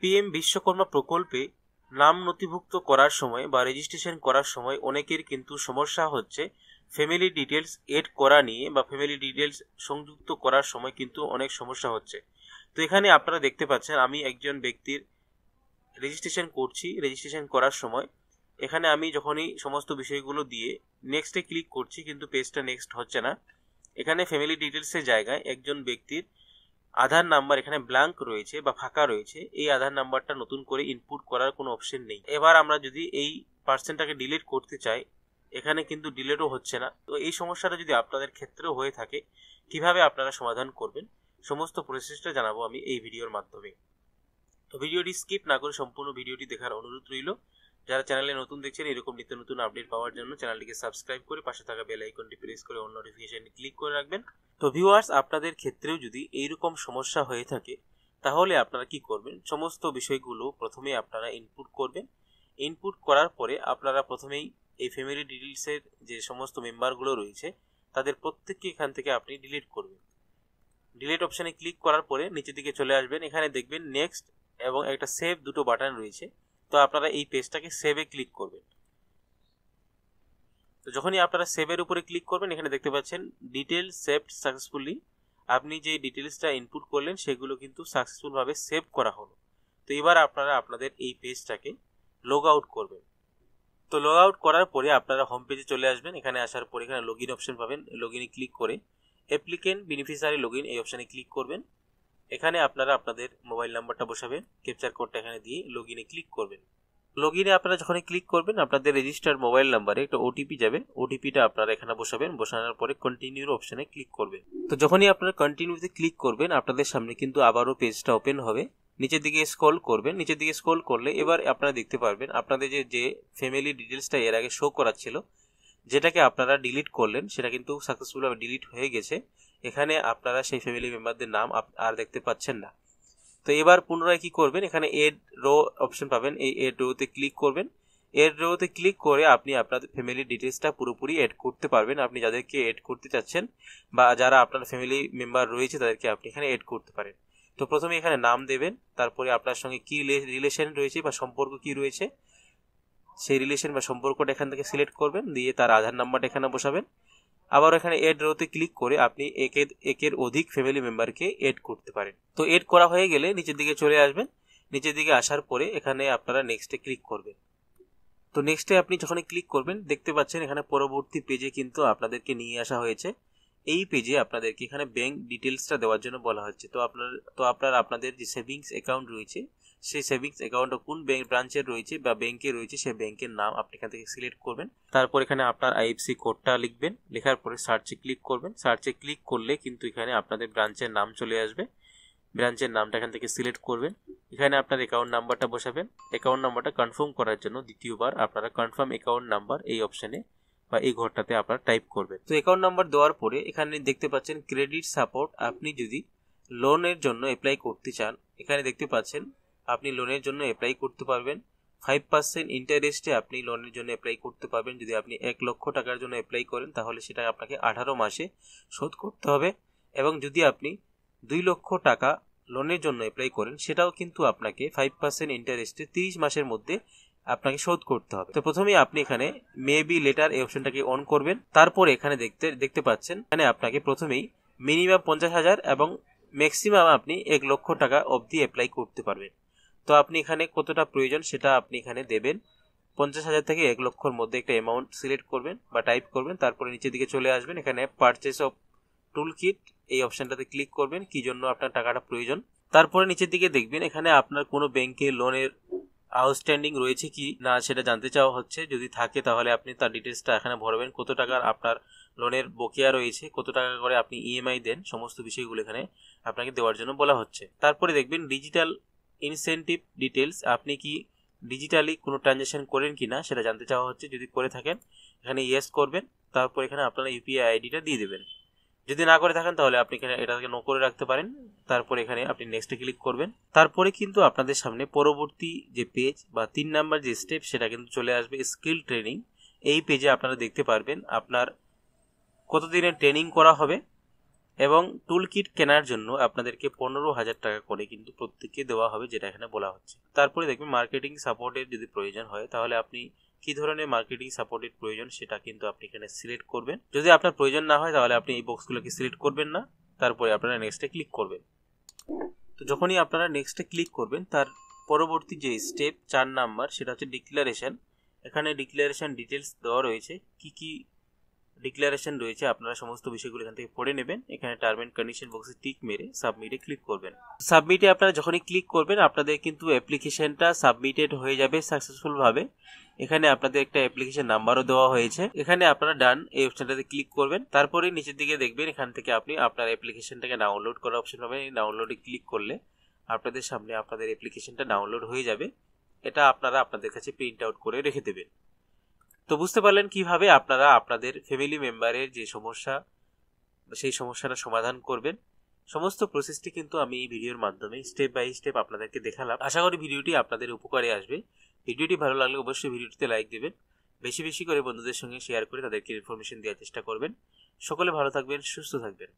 PM Vishwakarma প্রকল্পে নাম নথিভুক্ত করার সময় বা রেজিস্ট্রেশন করার সময় অনেকের কিন্তু সমস্যা হচ্ছে ফ্যামিলি ডিটেলস এড করা নিয়ে বা ফ্যামিলি ডিটেলস সংযুক্ত করার সময় কিন্তু অনেক সমস্যা হচ্ছে। তো এখানে আপনারা দেখতে পাচ্ছেন আমি একজন ব্যক্তির রেজিস্ট্রেশন করছি। রেজিস্ট্রেশন করার সময় এখানে আমি যখনই সমস্ত বিষয়গুলো দিয়ে নেক্সটে ক্লিক করছি কিন্তু পেজটা নেক্সট হচ্ছে না। এখানে ফ্যামিলি ডিটেলসের জায়গায় একজন ব্যক্তির আধার নাম্বার এখানে ব্ল্যাঙ্ক রয়েছে বা ফাঁকা রয়েছে, এই আধার নাম্বারটা নতুন করে ইনপুট করার কোনো অপশন নেই। এবার আমরা যদি এই পার্সনটাকে ডিলিট করতে চাই এখানে কিন্তু ডিলিটও হচ্ছে না। তো এই সমস্যাটা যদি আপনাদের ক্ষেত্রেও হয়ে থাকে কিভাবে আপনারা সমাধান করবেন সমস্ত প্রসেসটা জানাবো আমি এই ভিডিওর মাধ্যমে। তো ভিডিওটি স্কিপ না করে সম্পূর্ণ ভিডিওটি দেখার অনুরোধ রইল। যারা চ্যানেলে নতুন দেখছেন এরকম নিত্য নতুন আপডেট পাওয়ার জন্য চ্যানেলটিকে সাবস্ক্রাইব করে পাশে থাকা বেল আইকনটি প্রেস করে অল নোটিফিকেশন ক্লিক করে রাখবেন। তো ভিউয়ার্স, আপনাদের ক্ষেত্রেও যদি এইরকম সমস্যা হয়ে থাকে তাহলে আপনারা কি করবেন, সমস্ত বিষয়গুলো প্রথমে আপনারা ইনপুট করবেন। ইনপুট করার পরে আপনারা প্রথমেই এই ফ্যামিলি ডিটেলসের যে সমস্ত মেম্বারগুলো রয়েছে তাদের প্রত্যেককে এখান থেকে আপনি ডিলিট করবেন। ডিলিট অপশানে ক্লিক করার পরে নিচের দিকে চলে আসবেন, এখানে দেখবেন নেক্সট এবং একটা সেভ দুটো বাটন রয়েছে। তো আপনারা এই পেজটাকে সেভে ক্লিক করবেন। তো যখনই আপনারা সেভের উপরে ক্লিক করবেন এখানে দেখতে পাচ্ছেন ডিটেলস সেভড সাকসেসফুলি। আপনি যে ডিটেলসটা ইনপুট করলেন সেগুলো কিন্তু সাকসেসফুলভাবে সেভ করা হলো। তো এবার আপনারা আপনাদের এই পেজটাকে লগ আউট করবেন। তো লগ আউট করার পরে আপনারা হোম পেজে চলে আসবেন। এখানে আসার পরে এখানে লগ ইন অপশন পাবেন। লগ ইনে ক্লিক করে অ্যাপ্লিকেন্ট বেনিফিশিয়ারি লগ ইন এই অপশানে ক্লিক করবেন। এখানে আপনারা আপনাদের মোবাইল নাম্বারটা বসাবেন, ক্যাপচার কোডটা এখানে দিয়ে লগ ইনে ক্লিক করবেন। লগ ইনে আপনারা যখন ক্লিক করবেন আপনাদের রেজিস্টার্ড মোবাইল নাম্বারে একটা ওটিপি যাবে, ওটিপিটা আপনারা এখানে বসাবেন। বসানোর পরে কন্টিনিউর অপশানে ক্লিক করবেন। তো যখনই আপনারা কন্টিনিউতে ক্লিক করবেন আপনাদের সামনে কিন্তু আবারও পেজটা ওপেন হবে। নিচের দিকে স্ক্রল করবেন। নিচের দিকে স্ক্রল করলে এবার আপনারা দেখতে পারবেন আপনাদের যে ফ্যামিলি ডিটেলসটা এর আগে শো করাচ্ছিল, যেটাকে আপনারা ডিলিট করলেন সেটা কিন্তু সাকসেসফুলভাবে ডিলিট হয়ে গেছে। এখানে আপনারা সেই ফ্যামিলি মেম্বারদের নাম আর দেখতে পাচ্ছেন না। তো এবার পুনরায় কি করবেন, এখানে এড রো অপশন পাবেন, এই এড রোতে ক্লিক করবেন। এড রোতে ক্লিক করে আপনি আপনাদের ফ্যামিলি ডিটেলসটা পুরোপুরি এড করতে পারবেন। আপনি যাদেরকে এড করতে চাচ্ছেন বা যারা আপনার ফ্যামিলি মেম্বার রয়েছে তাদেরকে আপনি এখানে এড করতে পারেন। তো প্রথমে এখানে নাম দেবেন, তারপরে আপনার সঙ্গে কি রিলেশন রয়েছে বা সম্পর্ক কি রয়েছে সেই রিলেশন বা সম্পর্কটা এখান থেকে সিলেক্ট করবেন, দিয়ে তার আধার নাম্বারটা এখানে বসাবেন। আবার এখানে এড রোতে ক্লিক করে আপনি একের অধিক ফ্যামিলি মেম্বারকে এড করতে পারেন। তো এড করা হয়ে গেলে নিচের দিকে চলে আসবেন। নিচের দিকে আসার পরে এখানে আপনারা নেক্সটে ক্লিক করবেন। তো নেক্সটে আপনি যখন ক্লিক করবেন দেখতে পাচ্ছেন এখানে পরবর্তী পেজে কিন্তু আপনাদেরকে নিয়ে আসা হয়েছে। এই পেজে আপনাদেরকে এখানে ব্যাংক ডিটেলসটা দেওয়ার জন্য বলা হচ্ছে। তো আপনাদের যে সেভিংস অ্যাকাউন্ট রয়েছে সেই সেভিংস অ্যাকাউন্টটা কোন ব্যাংক ব্রাঞ্চের রয়েছে বা ব্যাংকে রয়েছে সেই ব্যাংকের নাম আপনি এখান থেকে সিলেক্ট করবেন। তারপর এখানে আপনার আইএফসি কোডটা লিখবেন, লেখার পরে সার্চে ক্লিক করবেন। সার্চে ক্লিক করলে কিন্তু এখানে আপনাদের ব্রাঞ্চের নাম চলে আসবে। ব্রাঞ্চের নামটা এখান থেকে সিলেক্ট করবেন। এখানে আপনার অ্যাকাউন্ট নাম্বারটা বসাবেন। অ্যাকাউন্ট নাম্বারটা কনফার্ম করার জন্য দ্বিতীয়বার আপনারা কনফার্ম অ্যাকাউন্ট নাম্বার এই অপশনে বা এই ঘরটাতে আপনারা টাইপ করবেন। তো অ্যাকাউন্ট নাম্বার দেওয়ার পরে এখানে দেখতে পাচ্ছেন ক্রেডিট সাপোর্ট। আপনি যদি লোনের জন্য অ্যাপ্লাই করতে চান এখানে দেখতে পাচ্ছেন আপনি লোনের জন্য অ্যাপ্লাই করতে পারবেন। 5% ইন্টারেস্টে আপনি লোনের জন্য অ্যাপ্লাই করতে পারবেন। যদি আপনি 1 লক্ষ টাকার জন্য অ্যাপ্লাই করেন তাহলে সেটা আপনাকে 18 মাসে শোধ করতে হবে, এবং যদি আপনি 2 লক্ষ টাকা লোনের জন্য অ্যাপ্লাই করেন সেটাও কিন্তু আপনাকে 5% ইন্টারেস্টে 30 মাসের মধ্যে আপনাকে শোধ করতে হবে। তো প্রথমেই আপনি এখানে মেবি লেটার এই অপশনটাকে অন করবেন। তারপরে এখানে দেখতে পাচ্ছেন এখানে আপনাকে প্রথমেই মিনিমাম 50,000 এবং ম্যাক্সিমাম আপনি 1 লক্ষ টাকা অবধি অ্যাপ্লাই করতে পারবেন। তো আপনি এখানে কতটা প্রয়োজন সেটা আপনি এখানে দেবেন। 50,000 থেকে 1 লক্ষর মধ্যে একটা অ্যামাউন্ট সিলেক্ট করবেন বা টাইপ করবেন। তারপরে নিচের দিকে চলে আসবেন, এখানে পারচেস অফ টুল কিট এই অপশনটাতে ক্লিক করবেন, কি জন্য আপনার টাকাটা প্রয়োজন। তারপরে নিচের দিকে দেখবেন এখানে আপনার কোনো ব্যাংকে লোনের আউটস্ট্যান্ডিং রয়েছে কি না সেটা জানতে চাওয়া হচ্ছে। যদি থাকে তাহলে আপনি তার ডিটেলসটা এখানে ভরবেন, কত টাকার আপনার লোনের বকেয়া রয়েছে, কত টাকা করে আপনি ইএমআই দেন, সমস্ত বিষয়গুলো এখানে আপনাকে দেওয়ার জন্য বলা হচ্ছে। তারপরে দেখবেন ডিজিটাল ইনসেন্টিভ ডিটেলস, আপনি কি ডিজিটালি কোনো ট্রানজ্যাকশন করেন কিনা সেটা জানতে চাওয়া হচ্ছে। যদি করে থাকেন এখানে ইয়েস করবেন। তারপর এখানে আপনারা ইউপিআই আইডিটা দিয়ে দেবেন। যদি না করে থাকেন তাহলে আপনি এখানে এটাকে নো করে রাখতে পারেন। তারপর এখানে আপনি নেক্সটে ক্লিক করবেন। তারপরে কিন্তু আপনাদের সামনে পরবর্তী যে পেজ বা 3 নাম্বার যে স্টেপ সেটা কিন্তু চলে আসবে স্কিল ট্রেনিং। এই পেজে আপনারা দেখতে পারবেন আপনার কতদিনের ট্রেনিং করা হবে এবং টুল কিট কেনার জন্য আপনাদেরকে 15,000 টাকা করে কিন্তু প্রত্যেককে দেওয়া হবে, যেটা এখানে বলা হচ্ছে। তারপরে দেখবেন মার্কেটিং সাপোর্টের যদি প্রয়োজন হয় তাহলে আপনি কি ধরনের মার্কেটিং সাপোর্টের প্রয়োজন সেটা কিন্তু আপনি এখানে সিলেক্ট করবেন। যদি আপনার প্রয়োজন না হয় তাহলে আপনি এই বক্সগুলোকে সিলেক্ট করবেন না, তারপরে আপনারা নেক্সটে ক্লিক করবেন। তো যখনই আপনারা নেক্সটে ক্লিক করবেন তার পরবর্তী যে স্টেপ 4 নাম্বার সেটা হচ্ছে ডিক্লারেশন। এখানে ডিক্লারেশন ডিটেলস দেওয়া রয়েছে, কি কি ডিক্লারেশন রয়েছে আপনারা সমস্ত বিষয়গুলো এখান থেকে পড়ে নেবেন। এখানে টার্ম এন্ড কন্ডিশন বক্সে টিক মেরে সাবমিটে ক্লিক করবেন। সাবমিটে আপনারা যখনই ক্লিক করবেন আপনাদের কিন্তু অ্যাপ্লিকেশনটা সাবমিটেড হয়ে যাবে সাকসেসফুল ভাবে। এখানে আপনাদের একটা অ্যাপ্লিকেশন নাম্বারও দেওয়া হয়েছে। এখানে আপনারা ডান এই অপশনটাতে ক্লিক করবেন। তারপরে নিচের দিকে দেখবেন এখান থেকে আপনি আপনার অ্যাপ্লিকেশনটাকে ডাউনলোড করার অপশন পাবেন। এই ডাউনলোডে ক্লিক করলে আপনাদের সামনে আপনাদের অ্যাপ্লিকেশনটা ডাউনলোড হয়ে যাবে। এটা আপনারা আপনাদের কাছে প্রিন্ট আউট করে রেখে দেবেন। তো বুঝতে পারলেন কিভাবে আপনারা আপনাদের ফ্যামিলি মেম্বারের যে সমস্যা সেই সমস্যাটা সমাধান করবেন। সমস্ত প্রসেসটি কিন্তু আমি এই ভিডিওর মাধ্যমে স্টেপ বাই স্টেপ আপনাদেরকে দেখালাম। আশা করি ভিডিওটি আপনাদের উপকারে আসবে। ভিডিওটি ভালো লাগলে অবশ্যই ভিডিওটিতে লাইক দেবেন, বেশি বেশি করে বন্ধুদের সঙ্গে শেয়ার করে তাদেরকে ইনফরমেশন দেওয়ার চেষ্টা করবেন। সকলে ভালো থাকবেন, সুস্থ থাকবেন।